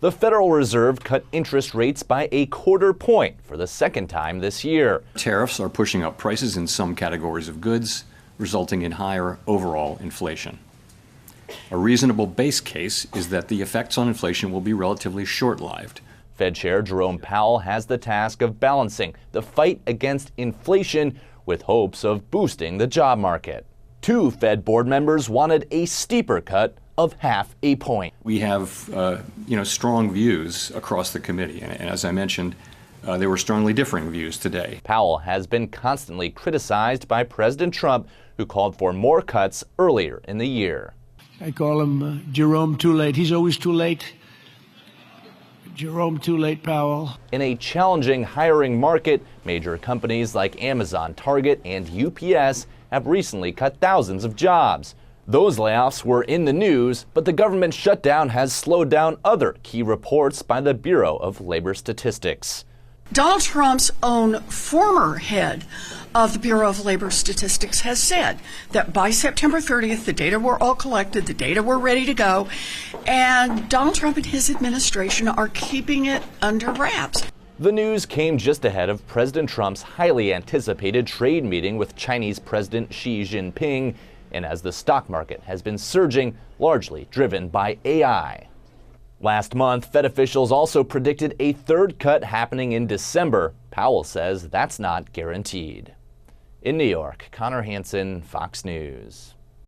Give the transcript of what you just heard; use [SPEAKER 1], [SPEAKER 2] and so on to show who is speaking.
[SPEAKER 1] The Federal Reserve cut interest rates by a quarter point for the second time this year.
[SPEAKER 2] Tariffs are pushing up prices in some categories of goods, resulting in higher overall inflation. A reasonable base case is that the effects on inflation will be relatively short-lived.
[SPEAKER 1] Fed Chair Jerome Powell has the task of balancing the fight against inflation with hopes of boosting the job market. Two Fed board members wanted a steeper cut of half a point.
[SPEAKER 2] We have, strong views across the committee, and as I mentioned, there were strongly differing views today.
[SPEAKER 1] Powell has been constantly criticized by President Trump, who called for more cuts earlier in the year.
[SPEAKER 3] I call him Jerome Too Late. He's always too late. Jerome Too Late Powell.
[SPEAKER 1] In a challenging hiring market, major companies like Amazon, Target, and UPS have recently cut thousands of jobs. Those layoffs were in the news, but the government shutdown has slowed down other key reports by the Bureau of Labor Statistics.
[SPEAKER 4] Donald Trump's own former head of the Bureau of Labor Statistics has said that by September 30th, the data were all collected, the data were ready to go, and Donald Trump and his administration are keeping it under wraps.
[SPEAKER 1] The news came just ahead of President Trump's highly anticipated trade meeting with Chinese President Xi Jinping, and as the stock market has been surging, largely driven by AI. Last month, Fed officials also predicted a third cut happening in December. Powell says that's not guaranteed. In New York, Connor Hansen, Fox News.